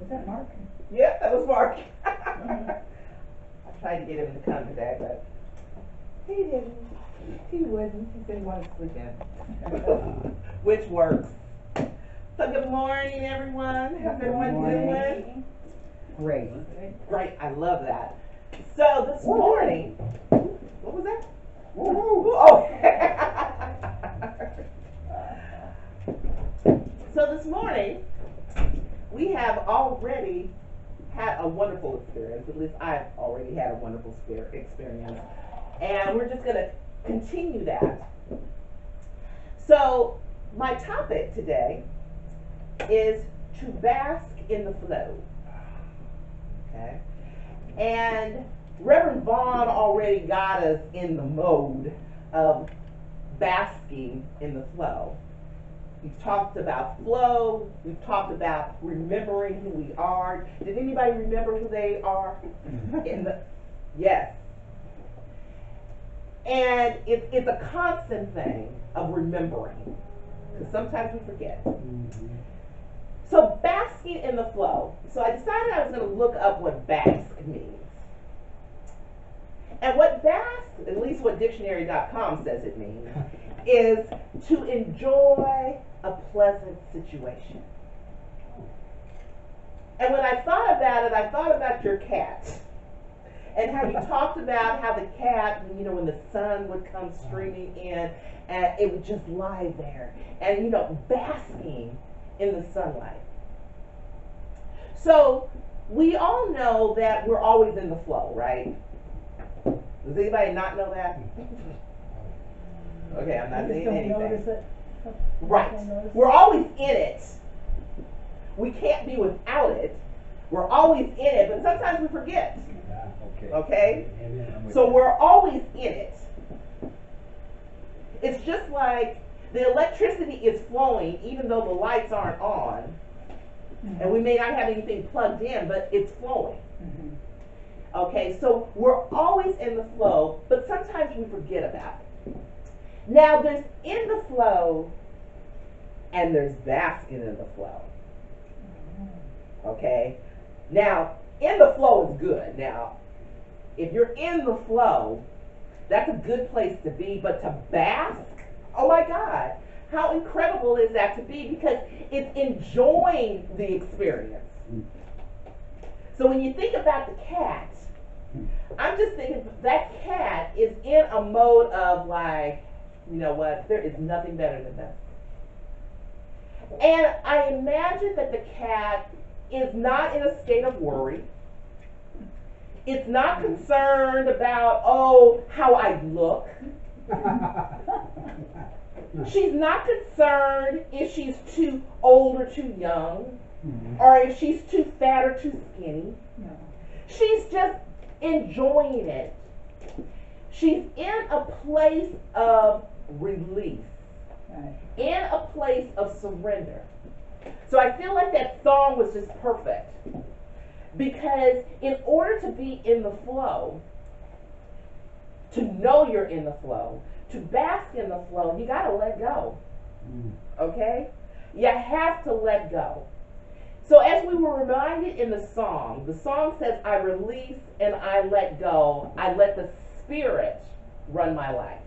Was that Mark? Yeah, that was Mark. I tried to get him to come today, but he didn't. He wouldn't. He said he wanted to sleep in. Which works. So good morning, everyone. How's everyone doing? Great. Great. I love that. So this morning, what was that? Oh. So this morning, we have already had a wonderful experience. At least I've already had a wonderful experience. And we're just going to continue that. So my topic today is to bask in the flow. Okay? And Reverend Vaughn already got us in the mode of basking in the flow. We've talked about flow. We've talked about remembering who we are. Did anybody remember who they are? Yes. And it's a constant thing of remembering, because sometimes we forget. So basking in the flow. So I decided I was going to look up what bask means. And what bask, at least what dictionary.com says it means, is to enjoy a pleasant situation. And when I thought about it, I thought about your cat. And how you talked about how the cat, you know, when the sun would come streaming in, and it would just lie there, and, you know, basking in the sunlight. So we all know that we're always in the flow, right? Does anybody not know that? Okay, I'm not saying anything. Right. We're always in it. We can't be without it. We're always in it, but sometimes we forget. Okay? So we're always in it. It's just like the electricity is flowing even though the lights aren't on. And we may not have anything plugged in, but it's flowing. Okay, so we're always in the flow, but sometimes we forget about it. Now there's in the flow and there's basking in the flow. Okay? Now, in the flow is good. Now, if you're in the flow, that's a good place to be, but to bask, oh my God, how incredible is that to be? Because it's enjoying the experience. So when you think about the cat, I'm just thinking that cat is in a mode of like, you know what, there is nothing better than that. And I imagine that the cat is not in a state of worry. It's not concerned about, oh, how I look. She's not concerned if she's too old or too young, or if she's too fat or too skinny. She's just enjoying it. She's in a place of release, in a place of surrender. So I feel like that song was just perfect. Because in order to be in the flow, to know you're in the flow, to bask in the flow, you got to let go. Okay? You have to let go. So as we were reminded in the song says, I release and I let go. I let the Spirit run my life.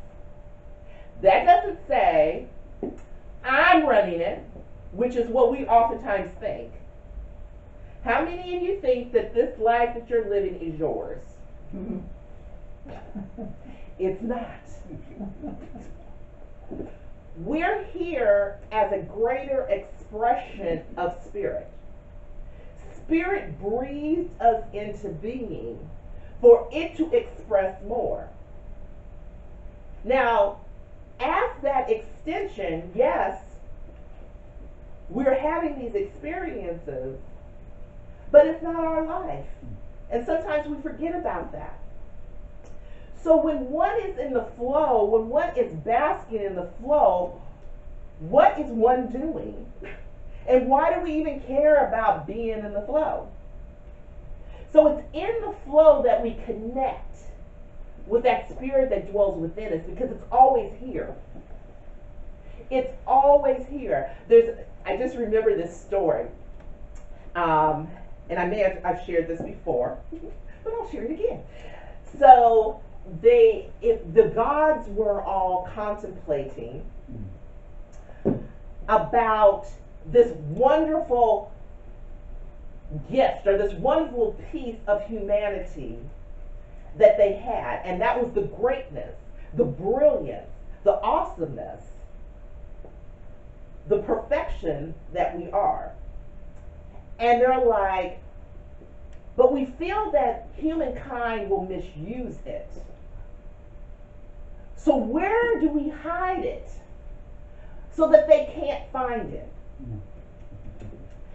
That doesn't say, I'm running it, which is what we oftentimes think. How many of you think that this life that you're living is yours? It's not. We're here as a greater expression of Spirit. Spirit breathed us into being for it to express more. Now, as that extension, yes, we're having these experiences, but it's not our life. And sometimes we forget about that. So when one is in the flow, when one is basking in the flow, what is one doing? And why do we even care about being in the flow? So it's in the flow that we connect with that Spirit that dwells within us, because it's always here. It's always here. I just remember this story. and I've shared this before, but I'll share it again. So if the gods were all contemplating about this wonderful gift or this wonderful piece of humanity that they had, and that was the greatness, the brilliance, the awesomeness, the perfection that we are. And they're like, but we feel that humankind will misuse it. So where do we hide it so that they can't find it?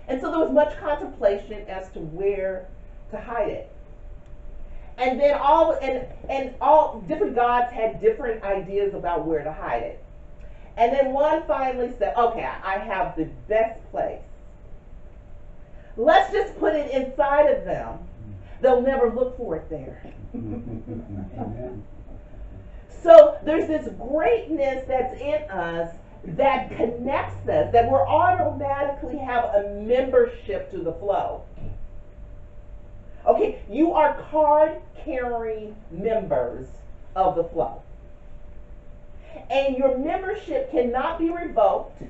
And so there was much contemplation as to where to hide it. And then all different gods had different ideas about where to hide it. And then one finally said, okay, I have the best place. Let's just put it inside of them. They'll never look for it there. So there's this greatness that's in us that connects us, that we're automatically have a membership to the flow. Okay, you are card-carrying members of the flow. And your membership cannot be revoked.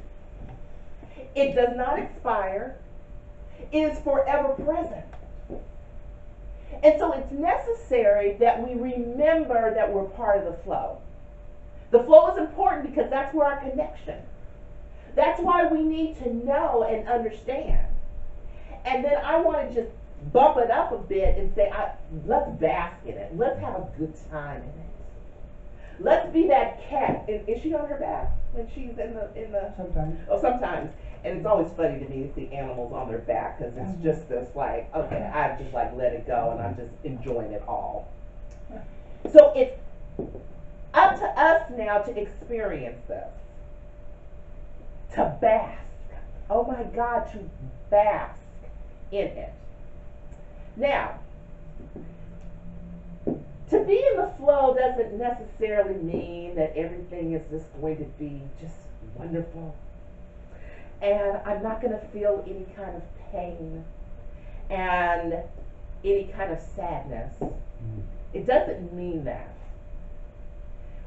It does not expire. It is forever present. And so it's necessary that we remember that we're part of the flow. The flow is important because that's where our connection. That's why we need to know and understand. And then I want to just bump it up a bit and say, let's bask in it. Let's have a good time in it. Let's be that cat. Is she on her back when she's in the? Sometimes. Oh, sometimes. And it's always funny to me to see animals on their back because it's just this like, okay, I just like let it go and I'm just enjoying it all. So it's up to us now to experience this. To bask. Oh my God, to bask in it. Now, to be in the flow doesn't necessarily mean that everything is just going to be just wonderful. And I'm not going to feel any kind of pain and any kind of sadness. It doesn't mean that.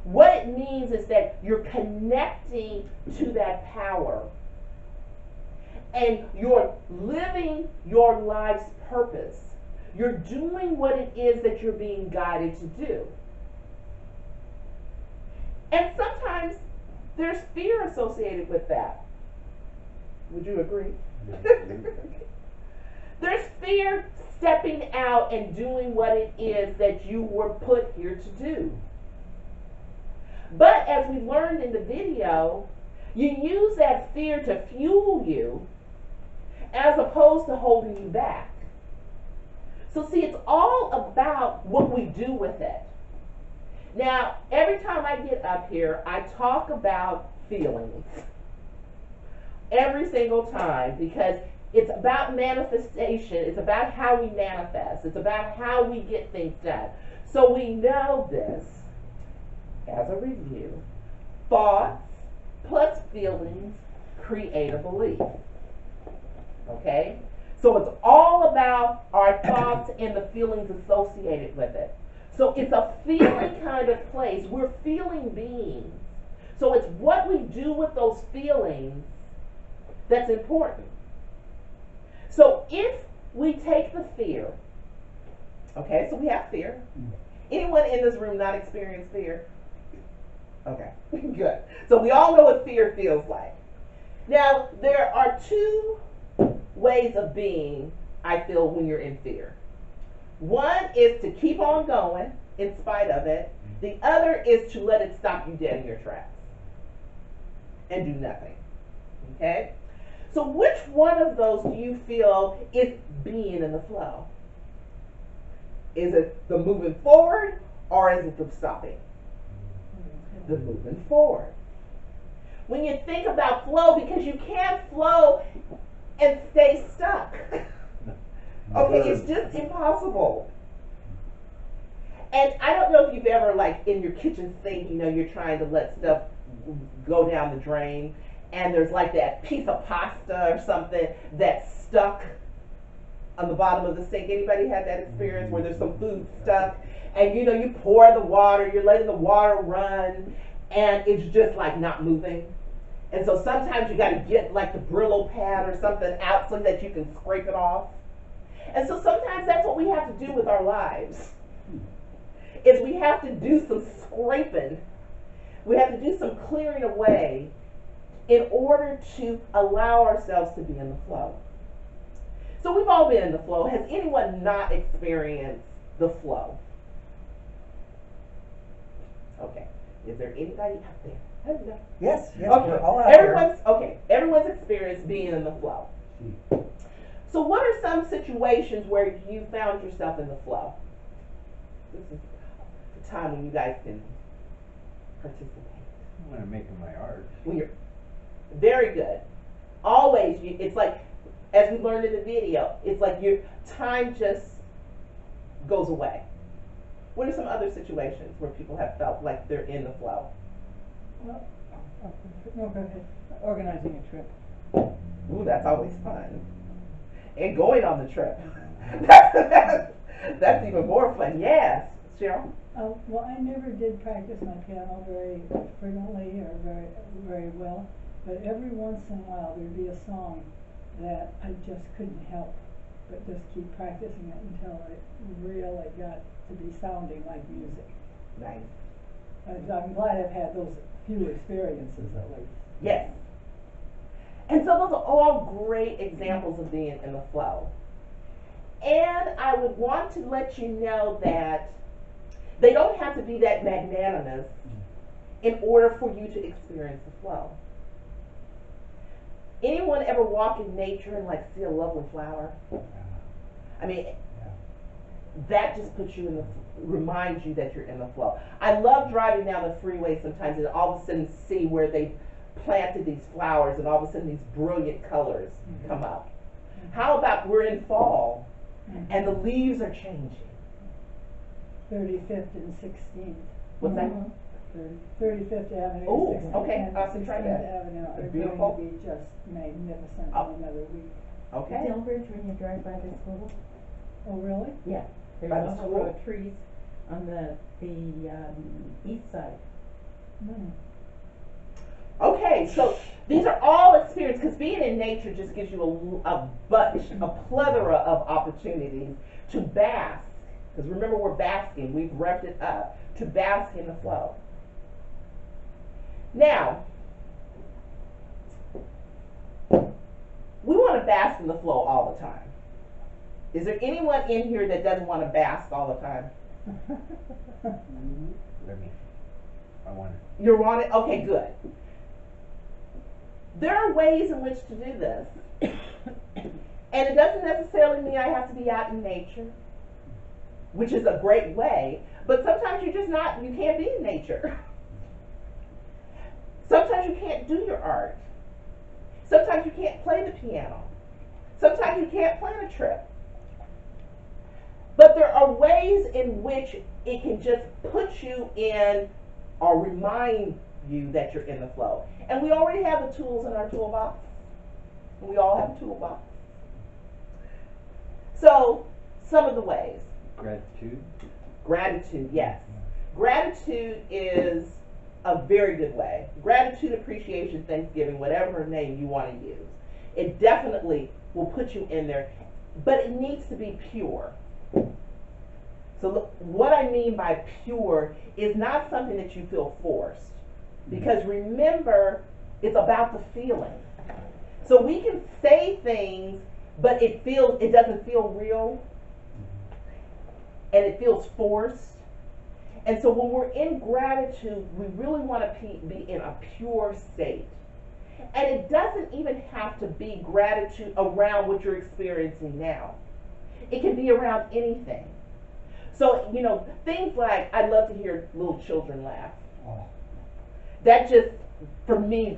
What it means is that you're connecting to that power and you're living your life's purpose. You're doing what it is that you're being guided to do. And sometimes there's fear associated with that. Would you agree? There's fear stepping out and doing what it is that you were put here to do. But as we learned in the video, you use that fear to fuel you as opposed to holding you back. So see, it's all about what we do with it. Now, every time I get up here, I talk about feelings. Every single time, because it's about manifestation. It's about how we manifest. It's about how we get things done. So we know this as a review. Thoughts plus feelings create a belief. Okay? So it's all about our thoughts and the feelings associated with it. So it's a feeling kind of place. We're feeling beings. So it's what we do with those feelings that's important. So if we take the fear, okay, so we have fear. Anyone in this room not experience fear? Okay, good. So we all know what fear feels like. Now, there are two ways of being, I feel, when you're in fear. One is to keep on going in spite of it. The other is to let it stop you dead in your tracks and do nothing. Okay? So which one of those do you feel is being in the flow? Is it the moving forward or is it the stopping? The moving forward. When you think about flow, because you can't flow and stay stuck. Okay, it's just impossible. And I don't know if you've ever, like, in your kitchen sink, you know, you're trying to let stuff go down the drain, and there's like that piece of pasta or something that's stuck on the bottom of the sink. Anybody had that experience where there's some food stuck and you know you pour the water, you're letting the water run and it's just like not moving? And so sometimes you got to get like the Brillo pad or something out so that you can scrape it off. And so sometimes that's what we have to do with our lives. Is we have to do some scraping. We have to do some clearing away in order to allow ourselves to be in the flow. So we've all been in the flow. Has anyone not experienced the flow? Okay. Is there anybody out there? Yes, yes, okay. we're all out there. Everyone's experienced being in the flow. So what are some situations where you found yourself in the flow? This is the time when you guys can participate. When I'm making my art. When you're very good. Always, it's like, as we learned in the video, it's like your time just goes away. What are some other situations where people have felt like they're in the flow? Well, no, go ahead. Organizing a trip. Ooh, that's always fun. And going on the trip. That's even more fun. Yes, Cheryl? Well, I never did practice my piano very frequently or very well, but every once in a while there'd be a song that I just couldn't help but just keep practicing it until it really got to be sounding like music. Nice. I'm glad I've had those few experiences at least. Yes. And so those are all great examples of being in the flow. And I would want to let you know that they don't have to be that magnanimous in order for you to experience the flow. Anyone ever walk in nature and like see a lovely flower? I mean, that just puts you in the, reminds you that you're in the flow. I love driving down the freeway sometimes and all of a sudden see where they planted these flowers and all of a sudden these brilliant colors come up. How about we're in fall and the leaves are changing? 35th and 16th. What's that? 35th Avenue, Oh, 16th, okay, and I'll have to try 16th that. Avenue are Beautiful. going to be just magnificent Oh. in another week. Okay. Delbridge, when you drive by the school, Oh, really? yeah, there's By the also school? row of trees on the east side. Mm. Okay, so these are all experiences, because being in nature just gives you a bunch, a plethora of opportunities to bask. Because remember, we're basking, we've revved it up, to bask in the flow. Now, we want to bask in the flow all the time. Is there anyone in here that doesn't want to bask all the time? Let me. I want it. You're on it? Okay, good. There are ways in which to do this. And it doesn't necessarily mean I have to be out in nature, which is a great way, but sometimes you're just not, you can't be in nature. Sometimes you can't do your art. Sometimes you can't play the piano. Sometimes you can't plan a trip. But there are ways in which it can just put you in or remind you that you're in the flow. And we already have the tools in our toolbox. We all have a toolbox. So, some of the ways. Gratitude. Gratitude, yes. Gratitude is a very good way. Gratitude, appreciation, thanksgiving, whatever name you want to use. It definitely will put you in there, but it needs to be pure. So look, what I mean by pure is not something that you feel forced. Because remember, it's about the feeling. So we can say things, but it doesn't feel real. And it feels forced. And so when we're in gratitude, we really want to be in a pure state. And it doesn't even have to be gratitude around what you're experiencing now. It can be around anything. So, you know, things like, I love to hear little children laugh. Oh. That just, for me,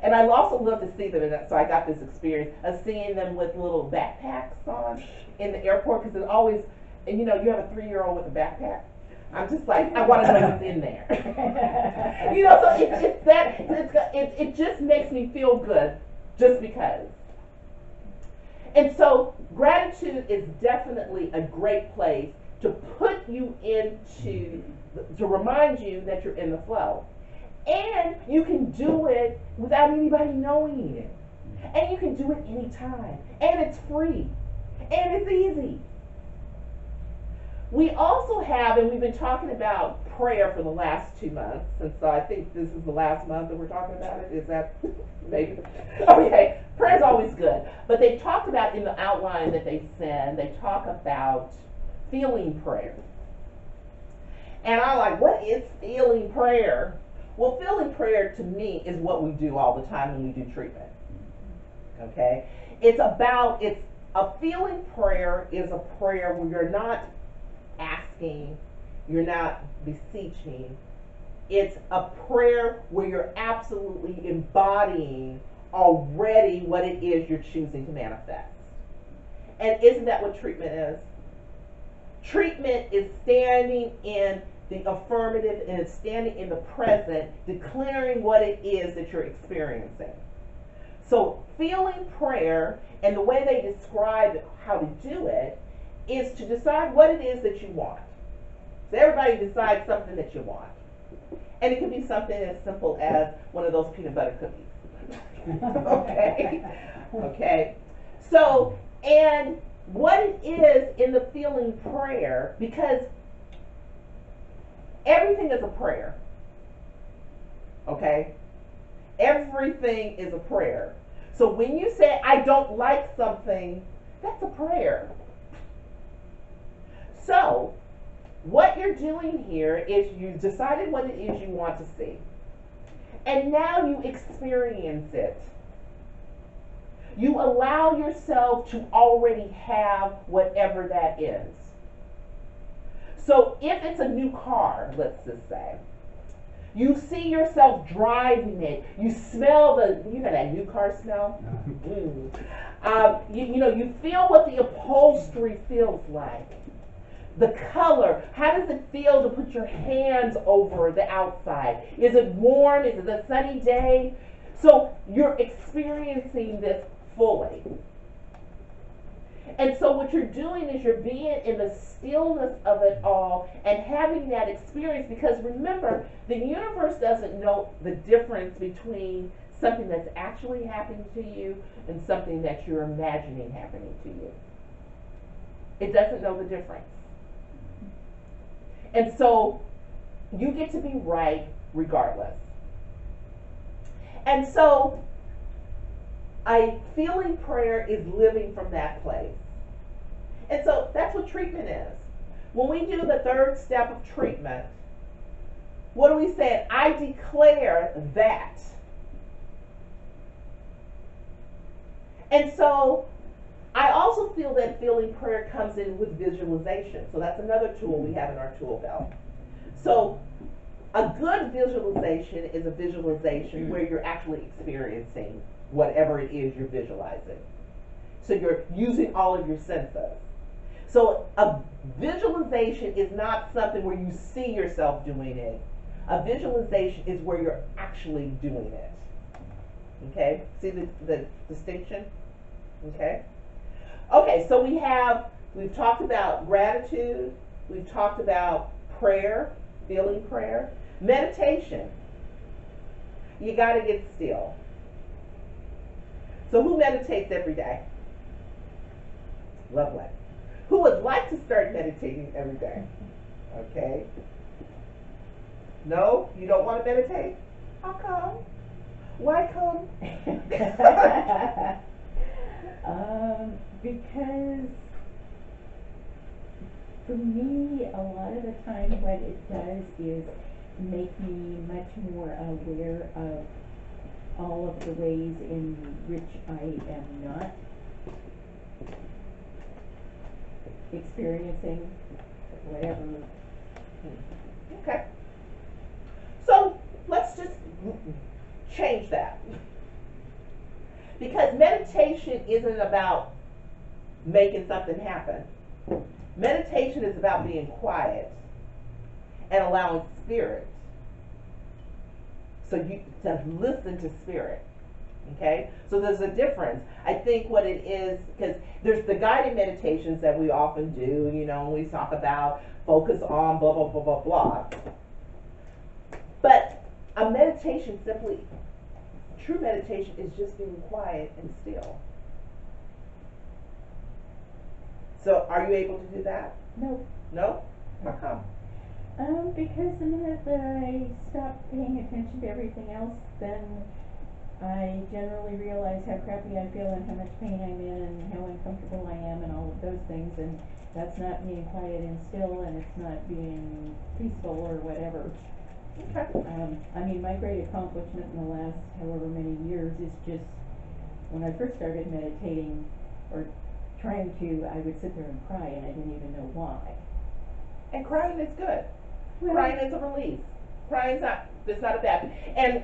And I also love to see them, and so I got this experience of seeing them with little backpacks on in the airport, because it always, and you know, you have a 3-year-old with a backpack. I'm just like, I want to know what's in there. You know, so it just makes me feel good, just because. And so, gratitude is definitely a great place to put you into, to remind you that you're in the flow. And you can do it without anybody knowing it. And you can do it anytime. And it's free. And it's easy. We also have, and we've been talking about prayer for the last 2 months, and so I think this is the last month that we're talking about it. Is that maybe? Okay, prayer is always good. But they talked about in the outline that they send, they talk about feeling prayer. And I'm like, what is feeling prayer? Well, feeling prayer to me is what we do all the time when we do treatment. Okay? It's a feeling prayer is a prayer where you're not asking, you're not beseeching. It's a prayer where you're absolutely embodying already what it is you're choosing to manifest. And isn't that what treatment is? Treatment is standing in the affirmative and it's standing in the present, declaring what it is that you're experiencing. So feeling prayer, and the way they describe how to do it, is to decide what it is that you want. So everybody decides something that you want. And it can be something as simple as one of those peanut butter cookies. Okay? Okay? So, and what it is in the feeling prayer, because everything is a prayer. Okay? Everything is a prayer. So when you say, I don't like something, that's a prayer. So, what you're doing here is you've decided what it is you want to see. And now you experience it. You allow yourself to already have whatever that is. So if it's a new car, let's just say, you see yourself driving it. You smell you know that new car smell? You feel what the upholstery feels like. The color, how does it feel to put your hands over the outside? Is it warm? Is it a sunny day? So you're experiencing this fully. And so what you're doing is you're being in the stillness of it all and having that experience, because remember, the universe doesn't know the difference between something that's actually happening to you and something that you're imagining happening to you. It doesn't know the difference. And so you get to be right regardless. And so a feeling prayer is living from that place. And so that's what treatment is. When we do the third step of treatment, what do we say? I declare that. And so I also feel that feeling prayer comes in with visualization. So that's another tool we have in our tool belt. So a good visualization is a visualization where you're actually experiencing whatever it is you're visualizing. So you're using all of your senses. So a visualization is not something where you see yourself doing it. A visualization is where you're actually doing it. Okay? See the distinction? Okay? Okay, so we've talked about gratitude, we've talked about prayer, feeling prayer, meditation. You got to get still. So who meditates every day? Lovely. Who would like to start meditating every day? Okay. No? You don't want to meditate? How come? Why come? Because for me, a lot of the time what it does is make me much more aware of all of the ways in which I am not experiencing whatever. Okay. So let's just change that. Because meditation isn't about making something happen. Meditation is about being quiet and allowing spirit. So you to listen to spirit. Okay? So there's a difference. I think what it is, because there's the guided meditations that we often do, you know, we talk about focus on blah, blah, blah, blah, blah. But a meditation simply, true meditation is just being quiet and still. So are you able to do that? No. No? How come? Because the minute that I stop paying attention to everything else, then I generally realize how crappy I feel and how much pain I'm in and how uncomfortable I am and all of those things, and that's not being quiet and still, and it's not being peaceful or whatever. Okay. I mean, my great accomplishment in the last however many years is just when I first started meditating or trying to, I would sit there and cry and I didn't even know why. And crying is good. Well, Crying is a release. Crying's not, it's not a bad. And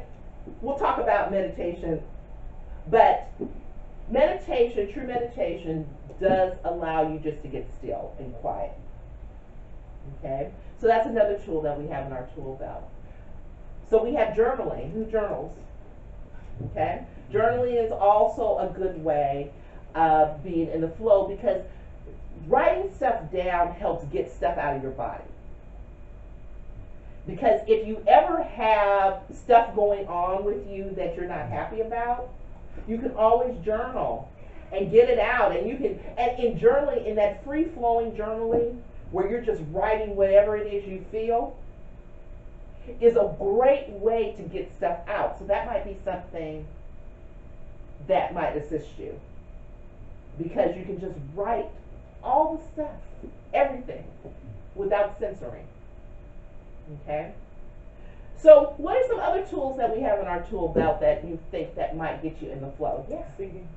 we'll talk about meditation, but meditation, true meditation, does allow you just to get still and quiet. Okay? So that's another tool that we have in our tool belt. So we have journaling. Who journals? Okay? Journaling is also a good way of being in the flow because writing stuff down helps get stuff out of your body. Because if you ever have stuff going on with you that you're not happy about, you can always journal and get it out. And you can, and in journaling, in that free-flowing journaling, where you're just writing whatever it is you feel, is a great way to get stuff out. So that might be something that might assist you. Because you can just write all the stuff, everything, without censoring. Okay? So what are some other tools that we have in our tool belt that you think that might get you in the flow? Yes. Singing.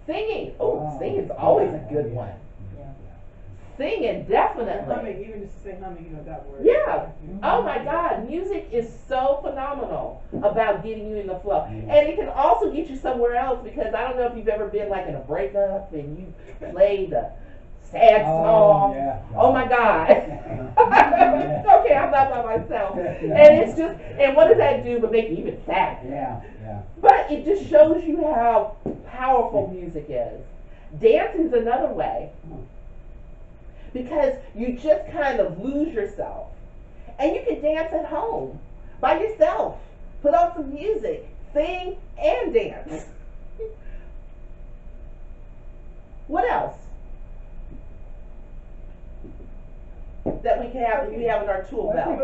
Singing. Oh, singing's always a good one. yeah. Singing, definitely. Humming, even just to say humming, you know that word. Yeah. Oh my God, music is so phenomenal about getting you in the flow. And it can also get you somewhere else because I don't know if you've ever been like in a breakup and you play the sad song. Yeah. Oh my God. Okay, I'm not by myself. And it's just, and what does that do but make you even sadder? Yeah, yeah. But it just shows you how powerful music is. Dancing is another way. Because you just kind of lose yourself. And you can dance at home by yourself. Put on some music, sing and dance. What else that we have in our tool belt?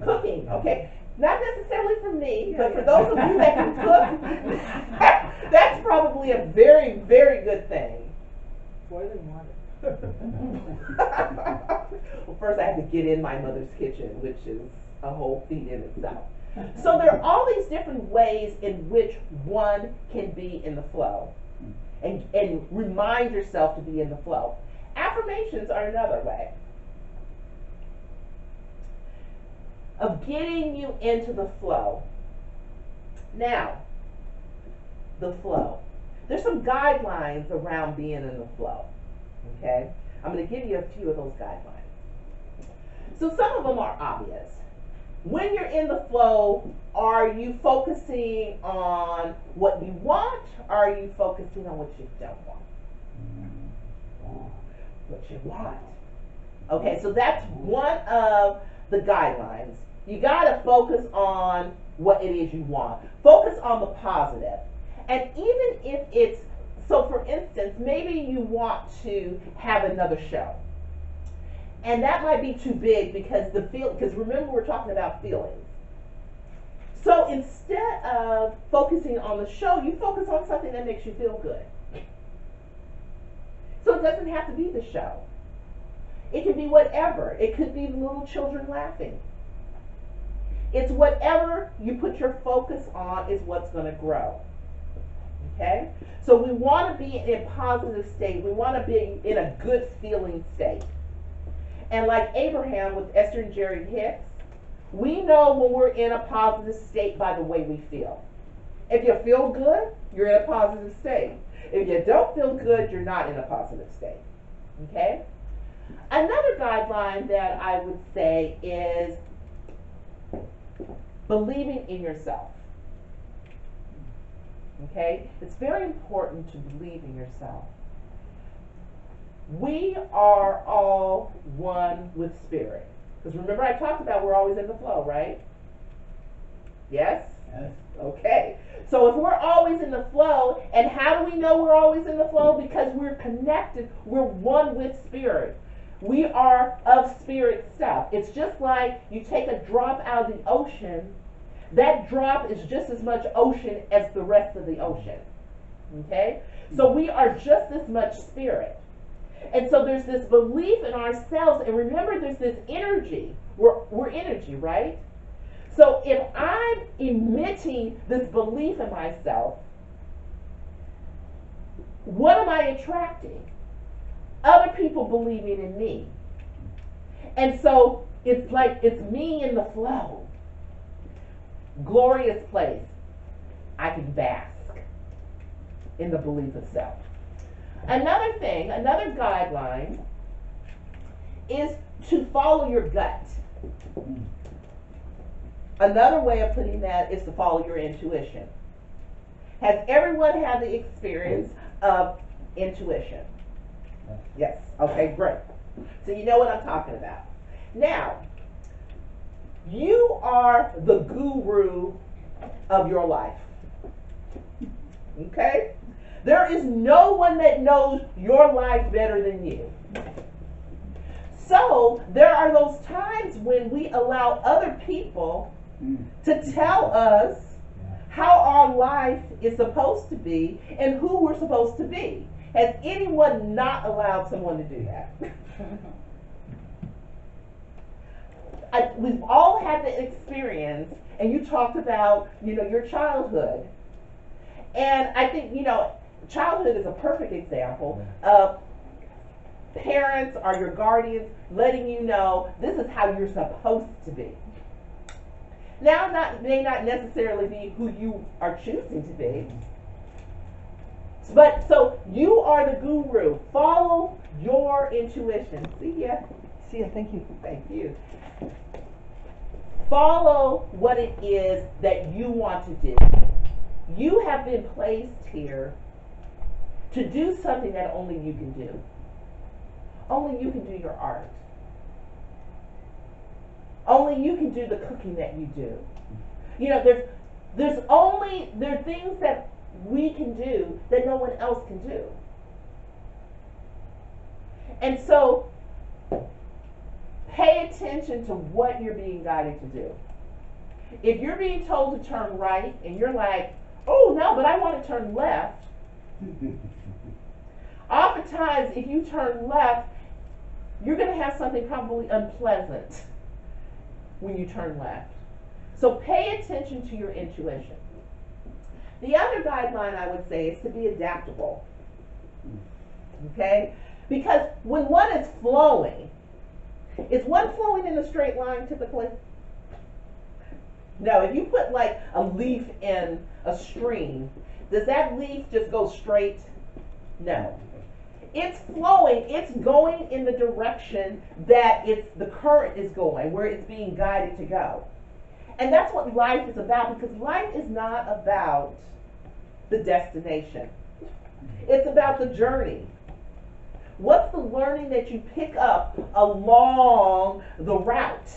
Cooking, okay. Not necessarily for me, but for those of you that can cook, that's probably a very, very good thing. Boiling water. Well, first I had to get in my mother's kitchen, which is a whole feat in itself. So there are all these different ways in which one can be in the flow and remind yourself to be in the flow. Affirmations are another way of getting you into the flow. Now, the flow. There's some guidelines around being in the flow. Okay? I'm going to give you a few of those guidelines. So some of them are obvious. When you're in the flow, are you focusing on what you want, or are you focusing on what you don't want? What you want. Okay, so that's one of the guidelines. You got to focus on what it is you want. Focus on the positive. And even if it's, so for instance, maybe you want to have another show. And that might be too big because because remember we're talking about feelings. So instead of focusing on the show, you focus on something that makes you feel good. So it doesn't have to be the show. It could be whatever. It could be little children laughing. It's whatever you put your focus on is what's going to grow. Okay? So we want to be in a positive state. We want to be in a good feeling state. And like Abraham with Esther and Jerry Hicks, we know when we're in a positive state by the way we feel. If you feel good, you're in a positive state. If you don't feel good, you're not in a positive state. Okay? Another guideline that I would say is believing in yourself. Okay? It's very important to believe in yourself. We are all one with spirit. Because remember I talked about we're always in the flow, right? Yes? Yes. Okay. So if we're always in the flow, and how do we know we're always in the flow? Because we're connected. We're one with spirit. We are of spirit stuff. It's just like you take a drop out of the ocean. That drop is just as much ocean as the rest of the ocean. Okay? So we are just as much spirit. And so there's this belief in ourselves. And remember, there's this energy. We're energy, right? So if I'm emitting this belief in myself, what am I attracting? Other people believing in me. And so it's like it's me in the flow. Glorious place. I can bask in the belief of self. Another thing, another guideline is to follow your gut. Another way of putting that is to follow your intuition. Has everyone had the experience of intuition? Yes. Okay, great. So you know what I'm talking about. Now, you are the guru of your life. Okay? There is no one that knows your life better than you. So, there are those times when we allow other people to tell us how our life is supposed to be and who we're supposed to be. Has anyone not allowed someone to do that? We've all had the experience, and you talked about, your childhood. And I think, childhood is a perfect example of parents or your guardians letting you know this is how you're supposed to be. Now, may not necessarily be who you are choosing to be. But so you are the guru. Follow your intuition. See ya. See ya, thank you. Thank you. Follow what it is that you want to do. You have been placed here to do something that only you can do. Only you can do your art. Only you can do the cooking that you do. There are things that we can do that no one else can do. And so, pay attention to what you're being guided to do. If you're being told to turn right and you're like, oh no, but I want to turn left. Oftentimes, if you turn left, you're going to have something probably unpleasant when you turn left. So pay attention to your intuition. The other guideline I would say is to be adaptable. Okay? Because when one is flowing in a straight line typically? No, if you put like a leaf in a stream, does that leaf just go straight? No. It's flowing, it's going in the direction that the current is going, where it's being guided to go. And that's what life is about, because life is not about the destination. It's about the journey. What's the learning that you pick up along the route?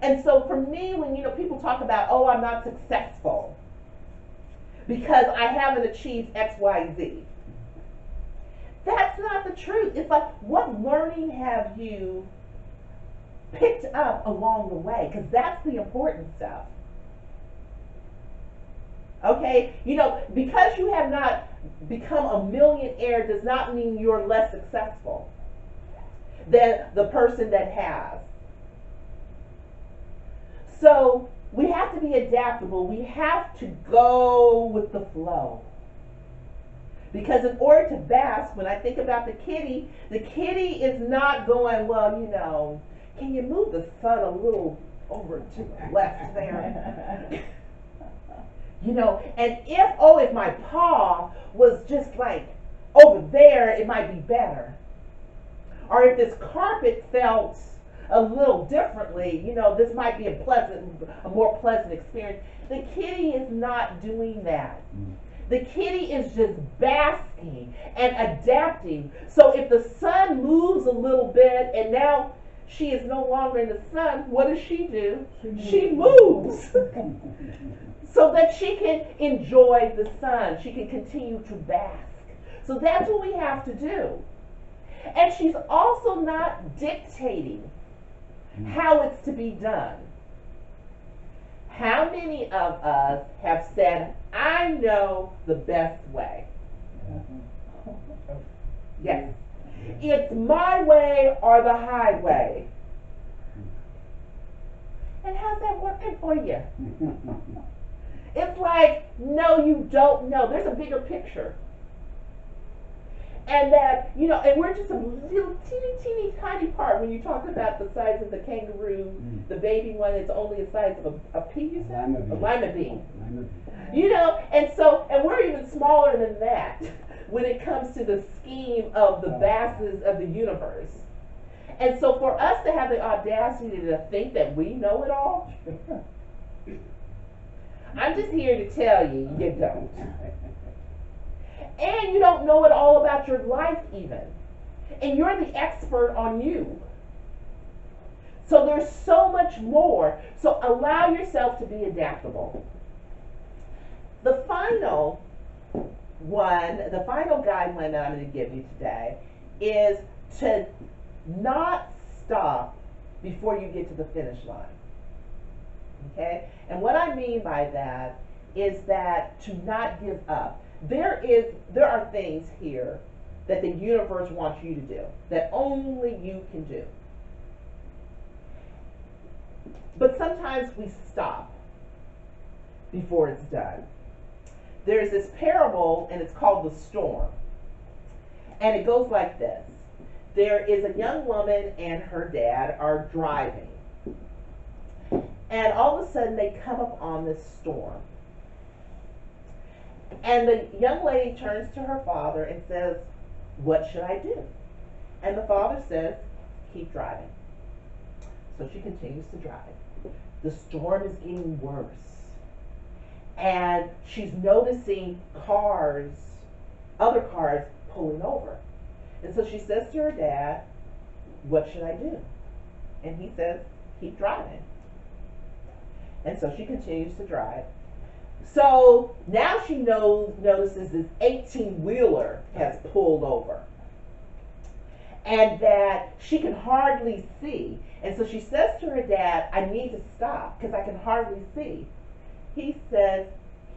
And so for me, when people talk about, oh, I'm not successful because I haven't achieved X, Y, Z. That's not the truth. It's like, what learning have you picked up along the way? Because that's the important stuff. Okay? Because you have not become a millionaire does not mean you're less successful than the person that has. So we have to be adaptable. We have to go with the flow. Because in order to bask, when I think about the kitty is not going, well, can you move the sun a little over to the left there? And if my paw was just like over there, it might be better. Or if this carpet felt a little differently, this might be a more pleasant experience. The kitty is not doing that. The kitty is just basking and adapting. So if the sun moves a little bit and now she is no longer in the sun, what does she do? She moves so that she can enjoy the sun. She can continue to bask. So that's what we have to do. And she's also not dictating how it's to be done. How many of us have said, I know the best way? Yes. It's my way or the highway. And how's that working for you? It's like, no, you don't know. There's a bigger picture. And that, you know, and we're just a little teeny tiny part when you talk about the size of the kangaroo, the baby one is only the size of a pea, you said? A lima bean. You know, and so, and we're even smaller than that when it comes to the scheme of the vastness of the universe. And so for us to have the audacity to think that we know it all, I'm just here to tell you, you don't. And you don't know it all about your life even. And you're the expert on you. So there's so much more. So allow yourself to be adaptable. The final one, the final guideline that I'm going to give you today is to not stop before you get to the finish line. Okay? And what I mean by that is that to not give up. There are things here that the universe wants you to do, that only you can do. But sometimes we stop before it's done. There's this parable, and it's called the storm. And it goes like this. There is a young woman and her dad are driving. And all of a sudden they come up on this storm. And the young lady turns to her father and says, what should I do? And the father says, keep driving. So she continues to drive. The storm is getting worse. And she's noticing cars, other cars pulling over. And so she says to her dad, what should I do? And he says, keep driving. And so she continues to drive. So now she notices this 18-wheeler has pulled over. And that she can hardly see. And so she says to her dad, I need to stop because I can hardly see. He says,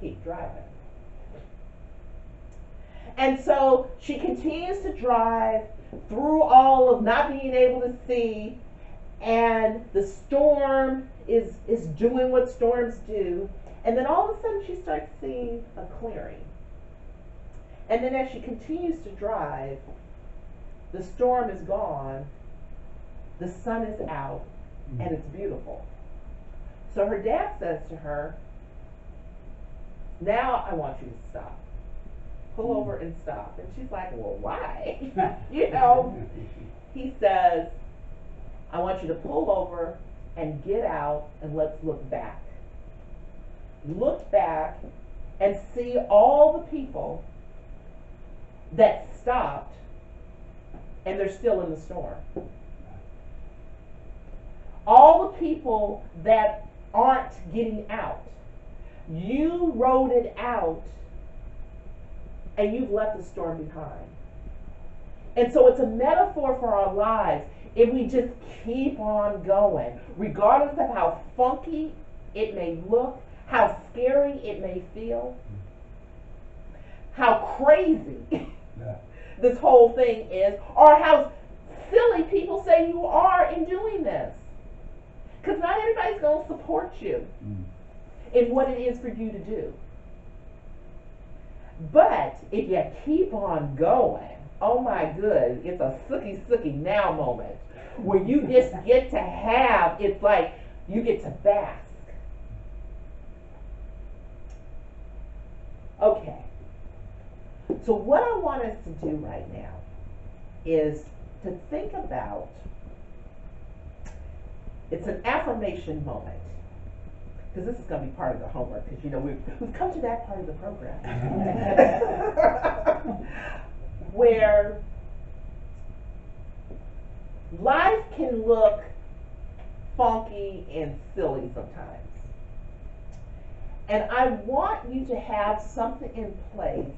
keep driving. And so she continues to drive through all of not being able to see. And the storm is doing what storms do. And then all of a sudden she starts seeing a clearing. And then as she continues to drive, the storm is gone, the sun is out, and it's beautiful. So her dad says to her, now I want you to stop. Pull over and stop. And she's like, well, why? You know, he says, I want you to pull over and get out and let's look back. Look back and see all the people that stopped and they're still in the storm. All the people that aren't getting out. You rode it out and you've left the storm behind. And so it's a metaphor for our lives if we just keep on going, regardless of how funky it may look, how scary it may feel, how crazy this whole thing is, or how silly people say you are in doing this. Because not everybody's going to support you in what it is for you to do. But if you keep on going, oh my good, it's a sookie now moment where you just get to have, it's like you get to bask. Okay. So what I want us to do right now is to think about, it's an affirmation moment. because this is going to be part of the homework, because, you know, we've come to that part of the program. Where life can look funky and silly sometimes. And I want you to have something in place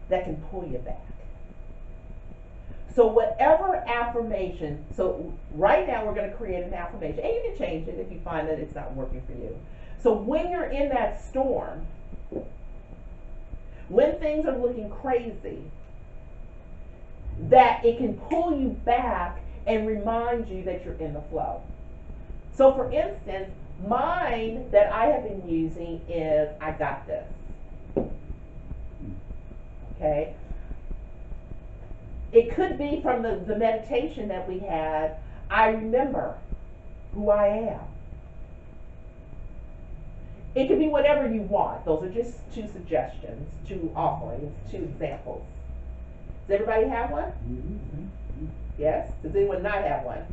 that can pull you back. So whatever affirmation, so right now we're going to create an affirmation, and you can change it if you find that it's not working for you. So when you're in that storm, when things are looking crazy, that it can pull you back and remind you that you're in the flow. So for instance, mine that I have been using is, I got this. Okay? It could be from the meditation that we had, I remember who I am. It could be whatever you want. Those are just 2 suggestions, 2 offerings, 2 examples. Does everybody have one? Yes? Does anyone not have one?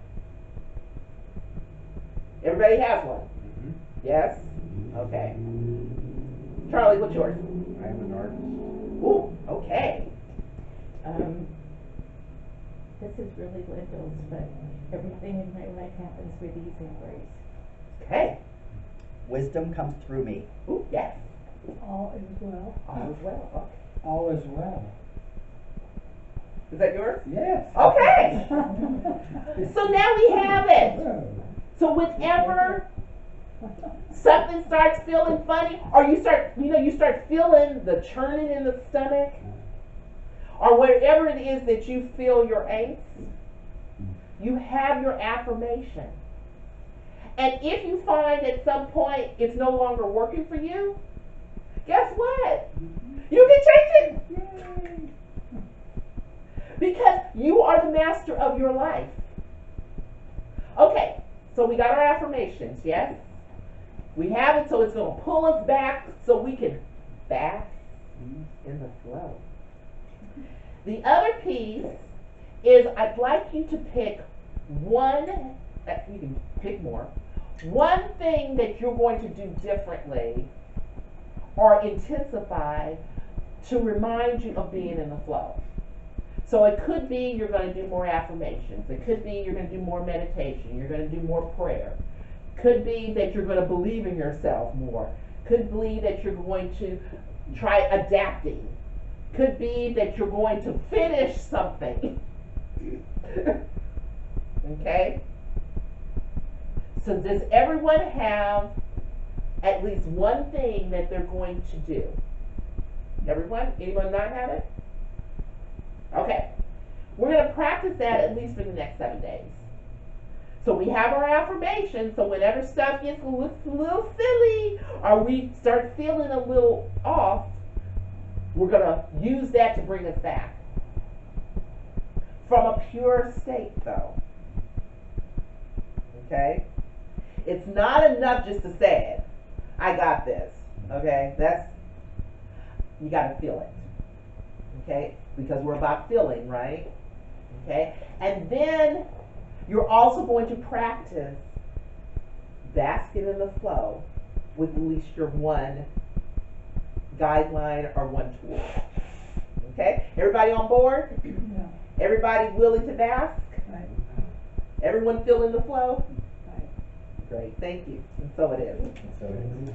Everybody has one? Yes? Okay. Charlie, what's yours? I am an artist. Ooh, okay. This is really Lyndall's, but everything in my life happens with ease and grace. Okay. Wisdom comes through me. Ooh, yes. All is well. All is well. Okay. All is well. Is that yours? Yes. Okay. So now we have it. So whenever something starts feeling funny, or you start feeling the churning in the stomach, or wherever it is that you feel your angst, you have your affirmation. And if you find at some point it's no longer working for you, guess what? You can change it. Yay. Because you are the master of your life. Okay, so we got our affirmations, yes? We have it, so it's going to pull us back so we can bask in the flow. The other piece is I'd like you to pick one, you can pick more, one thing that you're going to do differently or intensify to remind you of being in the flow. So it could be you're going to do more affirmations. It could be you're going to do more meditation. You're going to do more prayer. Could be that you're going to believe in yourself more. Could be that you're going to try adapting. Could be that you're going to finish something. Okay? So does everyone have at least one thing that they're going to do? Everyone? Anyone not have it? Okay. We're going to practice that at least for the next 7 days. So we have our affirmations, so whenever stuff gets a little silly or we start feeling a little off, we're going to use that to bring us back. From a pure state, though. Okay? It's not enough just to say it. I got this. Okay? You got to feel it. Okay? Because we're about feeling, right? Okay? And then you're also going to practice basking in the flow with at least your one guideline or one tool. Okay? Everybody on board? Yeah. Everybody willing to bask? Right. Everyone feeling the flow? Right. Great, thank you. And so it is. So it is.